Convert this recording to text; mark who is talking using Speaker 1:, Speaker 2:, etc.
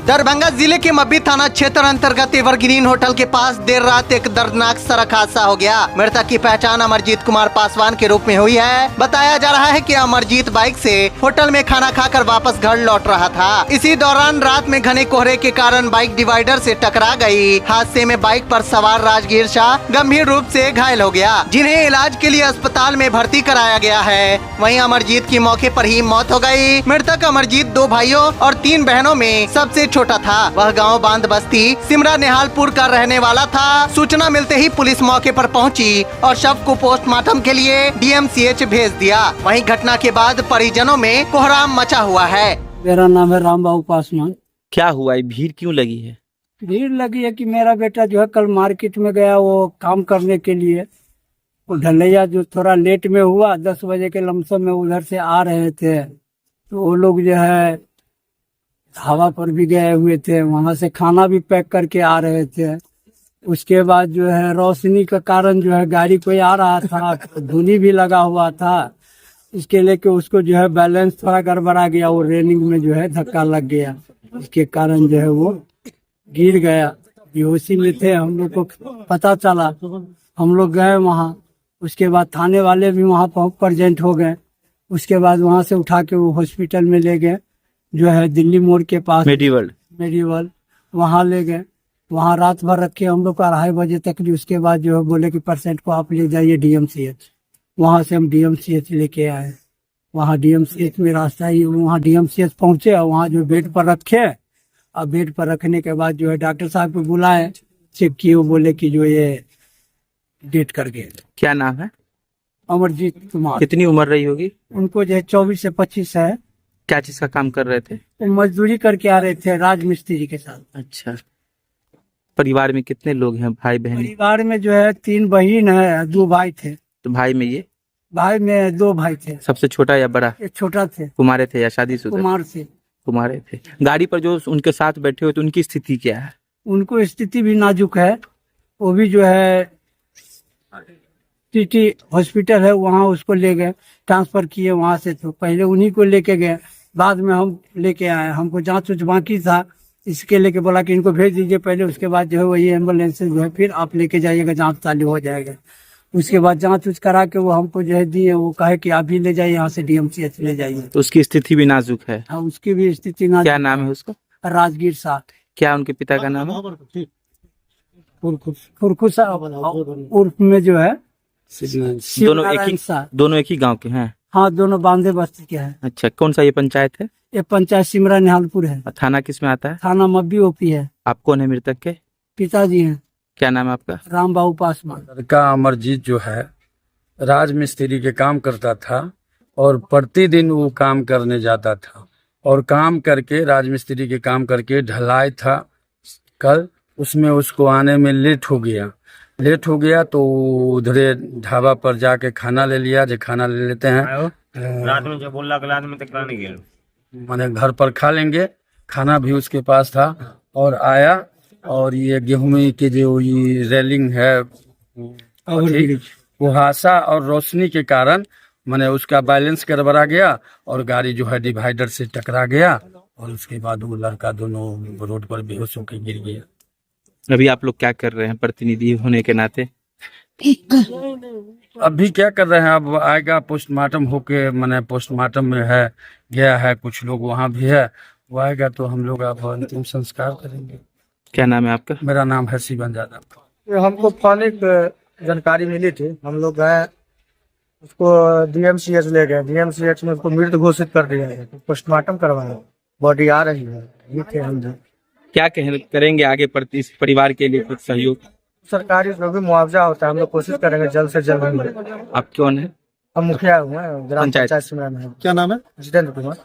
Speaker 1: दरभंगा जिले के मब्बी थाना क्षेत्र अंतर्गत एवरग्रीन होटल के पास देर रात एक दर्दनाक सड़क हादसा हो गया। मृतक की पहचान अमरजीत कुमार पासवान के रूप में हुई है। बताया जा रहा है कि अमरजीत बाइक से होटल में खाना खाकर वापस घर लौट रहा था। इसी दौरान रात में घने कोहरे के कारण बाइक डिवाइडर से टकरा गई। हादसे में बाइक पर सवार राजगीर शाह गंभीर रूप से घायल हो गया, जिन्हें इलाज के लिए अस्पताल में भर्ती कराया गया है। वहीं अमरजीत की मौके पर ही मौत हो गई। मृतक अमरजीत 2 भाइयों और 3 बहनों में सबसे छोटा था। वह गांव बांध बस्ती सिमरा निहालपुर का रहने वाला था। सूचना मिलते ही पुलिस मौके पर पहुंची और शव को पोस्टमार्टम के लिए डीएमसीएच भेज दिया। वहीं घटना के बाद परिजनों में कोहराम मचा हुआ है।
Speaker 2: मेरा नाम है रामबाबू पासवान।
Speaker 3: क्या हुआ है? भीड़ क्यों लगी है?
Speaker 2: भीड़ लगी है कि मेरा बेटा जो है कल मार्केट में गया वो काम करने के लिए। वो ढलैया जो थोड़ा लेट में हुआ, 10 बजे के लमसम में उधर से आ रहे थे, तो वो लोग जो है ढाबा पर भी गए हुए थे, वहां से खाना भी पैक करके आ रहे थे। उसके बाद जो है रोशनी का कारण जो है गाड़ी कोई आ रहा था, धुनी भी लगा हुआ था, इसके लेके उसको जो है बैलेंस थोड़ा गड़बड़ा गया। वो रेलिंग में जो है धक्का लग गया, इसके कारण जो है वो गिर गया। बेहोशी में थे, हम लोग को पता चला, हम लोग गए वहाँ। उसके बाद थाने वाले भी वहाँ प्रेजेंट हो गए। उसके बाद वहाँ से उठा के वो हॉस्पिटल में ले गए, जो है दिल्ली मोड़ के पास मेडिवल वहाँ ले गए। वहाँ रात भर रखे हम लोग 2:30 बजे तक। उसके बाद जो है बोले कि पेशेंट को आप ले जाइए डीएमसीएच। वहाँ से हम डीएमसीएच लेके आए। वहाँ डीएमसीएच में रास्ता ही, वहाँ डीएमसीएच पहुँचे और वहाँ जो बेड पर रखे। अब बेड पर रखने के बाद जो है डॉक्टर साहब को बुलाए, चेक किए, वो बोले कि जो ये डेट कर गए।
Speaker 3: क्या नाम है?
Speaker 2: अमरजीत कुमार।
Speaker 3: कितनी उम्र रही होगी?
Speaker 2: उनको जो है 24 से 25 है।
Speaker 3: क्या चीज का काम कर रहे थे?
Speaker 2: वो मजदूरी करके आ रहे थे राज मिस्त्री के साथ।
Speaker 3: अच्छा, परिवार में कितने लोग हैं? भाई बहन?
Speaker 2: परिवार में जो है 3 बहन है, 2 भाई थे।
Speaker 3: तो भाई में ये?
Speaker 2: भाई में 2 भाई थे।
Speaker 3: सबसे छोटा या बड़ा?
Speaker 2: एक छोटा थे।
Speaker 3: कुमारे थे या शादीशुदा?
Speaker 2: कुमार से।
Speaker 3: कुमारे थे। गाड़ी पर जो उनके साथ बैठे हुए थे उनकी स्थिति क्या है?
Speaker 2: उनको स्थिति भी नाजुक है। वो भी जो है टीटी हॉस्पिटल है, वहाँ उसको ले गए, ट्रांसफर किए वहाँ से। तो पहले उन्हीं को लेके गए, बाद में हम लेके आए। हमको जांच उच बाकी था, इसके लेके बोला कि इनको भेज दीजिए पहले, उसके बाद जो है वही एम्बुलेंस से जो है फिर आप लेके जाइएगा, जांच चालू हो जाएगा। उसके बाद जांच उच करा के वो हमको जो है दिए। वो कहे कि आप ही ले जाइए, यहाँ से डीएमसीएच ले जाइए।
Speaker 3: तो उसकी स्थिति भी नाजुक है?
Speaker 2: हाँ, उसकी भी स्थिति नाजुक।
Speaker 3: क्या नाम है उसका?
Speaker 2: राजगीर शाह।
Speaker 3: क्या उनके पिता का नाम है?
Speaker 2: फुरखुसा उर्फ में जो है
Speaker 3: दोनों एक ही गांव के हैं?
Speaker 2: हाँ, दोनों बांधे बस्ती के हैं।
Speaker 3: अच्छा, कौन सा ये पंचायत है?
Speaker 2: ये पंचायत सिमरा निहालपुर है।
Speaker 3: थाना किस में आता है?
Speaker 2: थाना मब्बी ओपी है।
Speaker 3: आप कौन है मृतक के?
Speaker 2: पिताजी हैं।
Speaker 3: क्या नाम है आपका?
Speaker 2: रामबाबू पासवान।
Speaker 4: लड़का अमरजीत जो है राज मिस्त्री के काम करता था और प्रतिदिन वो काम करने जाता था और काम करके राज मिस्त्री के काम करके ढलाई था कल, उसमें उसको आने में लेट हो गया तो उधरे ढाबा पर जाके खाना ले लिया। जो खाना ले लेते हैं
Speaker 5: रात में जो बोल रहा में तक नहीं गया,
Speaker 4: मैंने घर पर खा लेंगे, खाना भी उसके पास था। और आया और ये गेहूं की जो ये रेलिंग है कुहासा और रोशनी के कारण मैंने उसका बैलेंस गड़बड़ा गया और गाड़ी जो है डिवाइडर से टकरा गया और उसके बाद वो लड़का दोनों रोड पर बेहोश होकर गिर गया।
Speaker 3: अभी आप लोग क्या कर रहे हैं प्रतिनिधि होने के नाते?
Speaker 4: अभी क्या कर रहे हैं, अब आएगा पोस्टमार्टम होके, मैंने पोस्टमार्टम में है गया है, कुछ लोग वहाँ भी है, वो आएगा तो हम लोग अब अंतिम संस्कार करेंगे।
Speaker 3: क्या नाम है आपका?
Speaker 4: मेरा नाम है शिवन यादव।
Speaker 6: हमको फोन जानकारी मिली थी, हम लोग गए, उसको डीएमसीएच ले गए। डीएमसीएच में उसको मृत घोषित कर दिया है, पोस्टमार्टम करवाया, बॉडी आ रही है। ये थे हम लोग।
Speaker 3: क्या करेंगे आगे इस परिवार के लिए कुछ सहयोग?
Speaker 6: सरकारी जो भी मुआवजा होता है हम लोग कोशिश करेंगे जल्द से जल्द मिले।
Speaker 3: आप कौन है?
Speaker 6: हम मुखिया हुए ग्राम पंचायत सिमरा में।
Speaker 7: क्या नाम है?
Speaker 6: जितेंद्र कुमार।